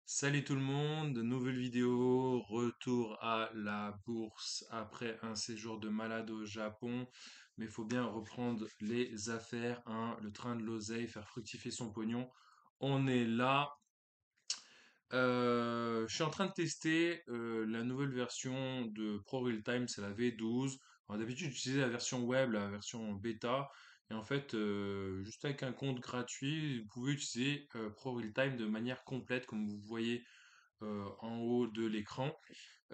Salut tout le monde, nouvelle vidéo, retour à la bourse après un séjour de malade au Japon. Mais il faut bien reprendre les affaires, hein, le train de l'oseille, faire fructifier son pognon. On est là. Je suis en train de tester la nouvelle version de Pro Real Time, c'est la V12. Alors, d'habitude, j'utilisais la version web, la version bêta. Et en fait, juste avec un compte gratuit, vous pouvez utiliser Pro Real Time de manière complète, comme vous voyez en haut de l'écran.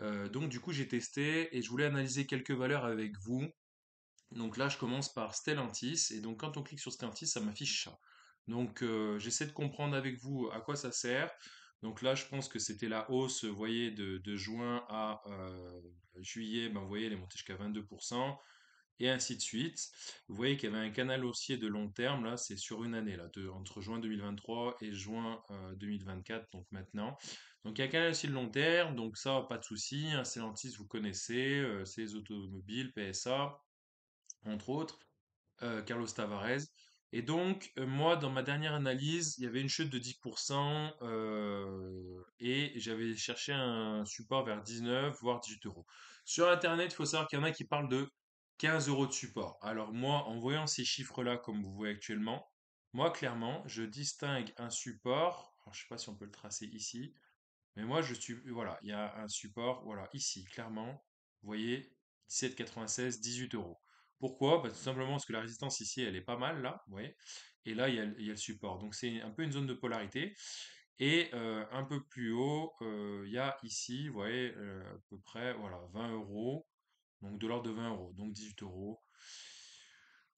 Donc du coup j'ai testé et je voulais analyser quelques valeurs avec vous. Donc là je commence par Stellantis et donc quand on clique sur Stellantis ça m'affiche ça. Donc j'essaie de comprendre avec vous à quoi ça sert. Donc là je pense que c'était la hausse, vous voyez, de juin à juillet, ben, vous voyez elle est montée jusqu'à 22% et ainsi de suite. Vous voyez qu'il y avait un canal haussier de long terme, là, c'est sur une année, là, entre juin 2023 et juin 2024, donc maintenant. Donc il y a un canal haussier de long terme, donc ça, pas de souci. Un Stellantis, vous connaissez, c'est les automobiles, PSA, entre autres, Carlos Tavares. Et donc, moi, dans ma dernière analyse, il y avait une chute de 10% et j'avais cherché un support vers 19, voire 18 euros. Sur Internet, il faut savoir qu'il y en a qui parlent de 15 euros de support. Alors moi, en voyant ces chiffres-là, comme vous voyez actuellement, moi, clairement, je distingue un support. Alors, je ne sais pas si on peut le tracer ici, mais moi, je suis, voilà, il y a un support, voilà, ici, clairement, vous voyez, 17,96, 18 euros. Pourquoi? Bah, tout simplement parce que la résistance ici, elle est pas mal, là, vous voyez, et là, il y a le support. Donc, c'est un peu une zone de polarité. Et un peu plus haut, il y a ici, vous voyez, à peu près, voilà, 20 euros, donc de l'ordre de 20 euros, donc 18 euros.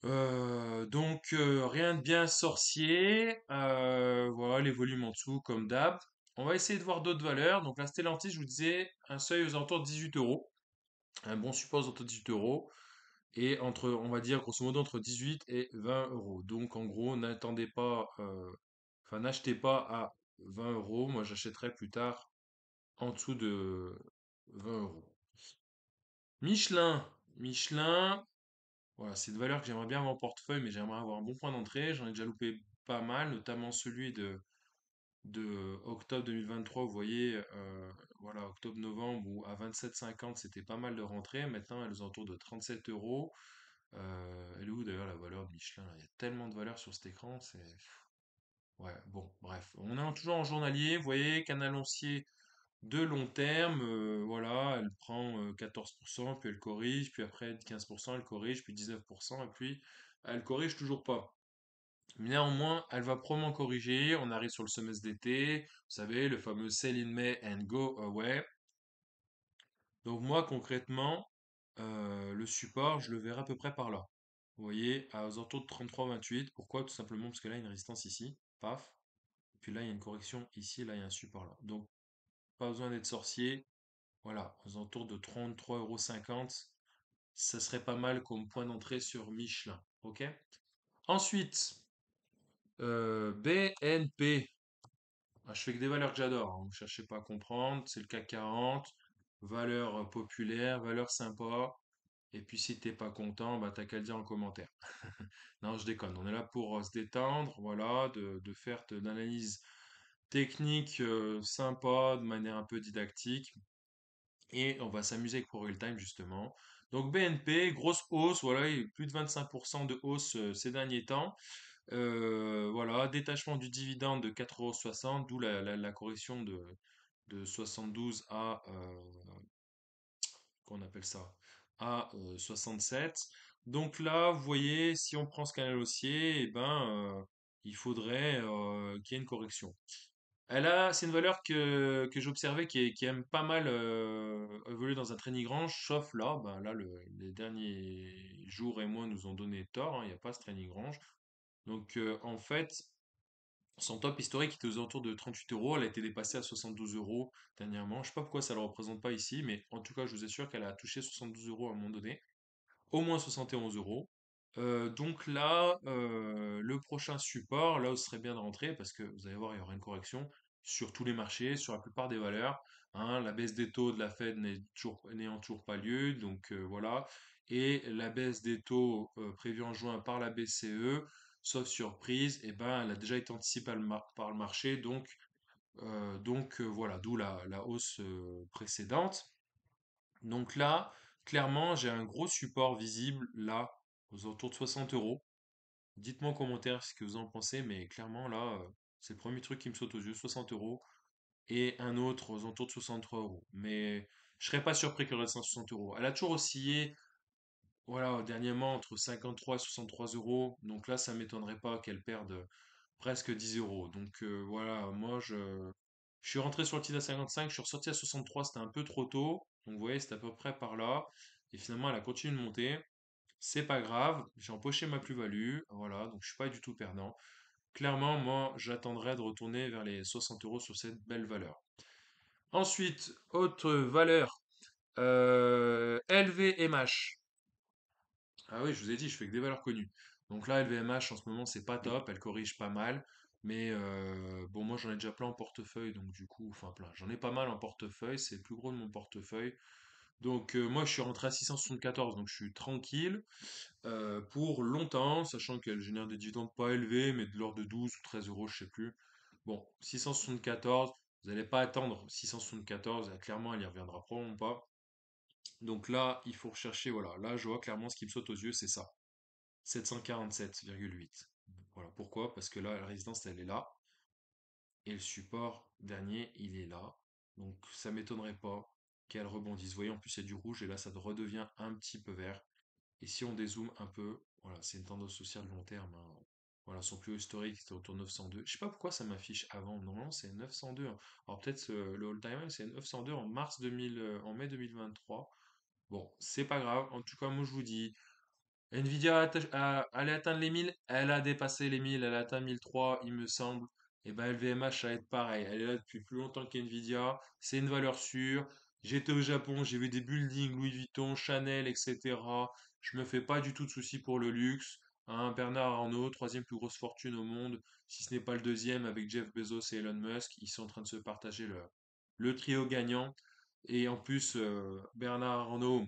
Donc rien de bien sorcier. Voilà les volumes en dessous comme d'hab. On va essayer de voir d'autres valeurs. Donc la Stellantis, je vous disais, un seuil aux alentours de 18 euros. Un bon support aux alentours de 18 euros. Et entre, on va dire grosso modo entre 18 et 20 euros. Donc en gros, n'attendez pas, enfin n'achetez pas à 20 euros. Moi j'achèterai plus tard en dessous de 20 euros. Michelin. Michelin, voilà, c'est une valeur que j'aimerais bien avoir en portefeuille, mais j'aimerais avoir un bon point d'entrée. J'en ai déjà loupé pas mal, notamment celui de octobre 2023. Vous voyez, voilà, octobre-novembre, où à 27,50, c'était pas mal de rentrée. Maintenant, elle est aux alentours de 37 euros. Elle est où d'ailleurs la valeur de Michelin? Il y a tellement de valeurs sur cet écran, c'est. Ouais, bon, bref. On est toujours en journalier. Vous voyez, canal haussier de long terme, voilà, elle prend 14%, puis elle corrige, puis après 15%, elle corrige, puis 19%, et puis elle corrige toujours pas. Néanmoins, elle va probablement corriger. On arrive sur le semestre d'été, vous savez, le fameux Sell in May and Go Away. Donc moi, concrètement, le support, je le verrai à peu près par là. Vous voyez, aux alentours de 33,28. Pourquoi? Tout simplement parce que là, il y a une résistance ici, paf. Et puis là, il y a une correction ici, là, il y a un support là. Donc, pas besoin d'être sorcier. Voilà, aux alentours de 33,50 €, ça serait pas mal comme point d'entrée sur Michelin. Ok? Ensuite, BNP. Ah, je fais que des valeurs que j'adore, hein, vous ne cherchez pas à comprendre. C'est le CAC 40. Valeur populaire, valeur sympa. Et puis si t'es pas content, bah t'as qu'à le dire en commentaire. Non, je déconne. On est là pour se détendre, voilà, de faire de l'analyse technique sympa, de manière un peu didactique. Et on va s'amuser avec Pro Time justement. Donc BNP, grosse hausse, voilà, il y a eu plus de 25% de hausse ces derniers temps. Voilà, détachement du dividende de 4,60 €, d'où la correction de 72 à, qu'on appelle ça, à 67. Donc là, vous voyez, si on prend ce canal haussier, eh ben, il faudrait qu'il y ait une correction. C'est une valeur que j'observais qui aime pas mal évoluer dans un trading range, sauf là, ben là, les derniers jours et mois nous ont donné tort, hein, il n'y a pas ce trading range. Donc en fait, son top historique était aux alentours de 38 euros, elle a été dépassée à 72 euros dernièrement. Je sais pas pourquoi ça ne le représente pas ici, mais en tout cas, je vous assure qu'elle a touché 72 euros à un moment donné, au moins 71 euros. Donc là, le prochain support, là où ce serait bien de rentrer, parce que vous allez voir, il y aura une correction sur tous les marchés, sur la plupart des valeurs, hein. La baisse des taux de la Fed n'ayant toujours pas lieu, donc voilà. Et la baisse des taux prévue en juin par la BCE, sauf surprise, eh ben, elle a déjà été anticipée par le marché, donc Voilà, d'où la hausse précédente. Donc là, clairement, j'ai un gros support visible là, aux alentours de 60 euros. Dites-moi en commentaire ce que vous en pensez, mais clairement là, c'est le premier truc qui me saute aux yeux, 60 euros, et un autre aux alentours de 63 euros. Mais je serais pas surpris qu'elle reste à 60 euros. Elle a toujours oscillé, voilà, dernièrement entre 53 et 63 euros. Donc là, ça m'étonnerait pas qu'elle perde presque 10 euros. Voilà, je suis rentré sur le titre à 55, je suis ressorti à 63, c'était un peu trop tôt. Donc vous voyez, c'était à peu près par là. Et finalement, elle a continué de monter. C'est pas grave, j'ai empoché ma plus-value. Voilà, donc je suis pas du tout perdant. Clairement, moi, j'attendrai de retourner vers les 60 euros sur cette belle valeur. Ensuite, autre valeur, LVMH. Ah oui, je vous ai dit, je fais que des valeurs connues. Donc là, LVMH en ce moment, c'est pas top, elle corrige pas mal. Mais bon, moi j'en ai déjà plein en portefeuille, donc du coup, enfin plein. J'en ai pas mal en portefeuille, c'est le plus gros de mon portefeuille. Moi je suis rentré à 674, donc je suis tranquille pour longtemps, sachant qu'elle génère des dividendes pas élevés, mais de l'ordre de 12 ou 13 euros, je sais plus. Bon, 674, vous n'allez pas attendre 674, clairement elle y reviendra probablement pas. Donc là, il faut rechercher, voilà. Là, je vois clairement ce qui me saute aux yeux, c'est ça. 747,8. Voilà, pourquoi? Parce que là, la résidence, elle est là. Et le support dernier, il est là. Donc ça m'étonnerait pas qu'elle rebondisse. Vous voyez, en plus, il y a du rouge et là, ça redevient un petit peu vert. Et si on dézoome un peu, voilà, c'est une tendance sociale long terme, hein. Voilà, son plus haut historique, c'était autour de 902. Je sais pas pourquoi ça m'affiche avant. Normalement, c'est 902, hein. Alors peut-être le all-time high, c'est 902 en mars 2000, en mai 2023. Bon, c'est pas grave. En tout cas, moi, je vous dis, Nvidia allait atteindre les 1000, elle a dépassé les 1000, elle a atteint 1003, il me semble. Et ben LVMH, ça va être pareil. Elle est là depuis plus longtemps qu'Nvidia. C'est une valeur sûre. J'étais au Japon, j'ai vu des buildings Louis Vuitton, Chanel, etc. Je me fais pas du tout de soucis pour le luxe. Hein, Bernard Arnault, troisième plus grosse fortune au monde, si ce n'est pas le deuxième avec Jeff Bezos et Elon Musk. Ils sont en train de se partager le trio gagnant. Et en plus, Bernard Arnault,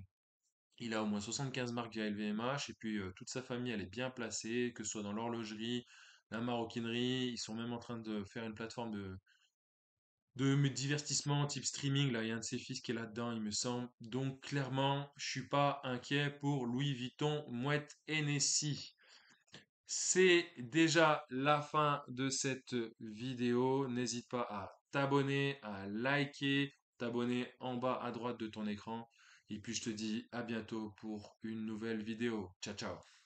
il a au moins 75 marques via LVMH et puis toute sa famille elle est bien placée, que ce soit dans l'horlogerie, la maroquinerie, ils sont même en train de faire une plateforme de divertissement type streaming, là il y a un de ses fils qui est là-dedans il me semble. Donc clairement je suis pas inquiet pour Louis Vuitton, Mouette Hennessy. C'est déjà la fin de cette vidéo. N'hésite pas à t'abonner, à liker, t'abonner en bas à droite de ton écran. Et puis je te dis à bientôt pour une nouvelle vidéo. Ciao ciao.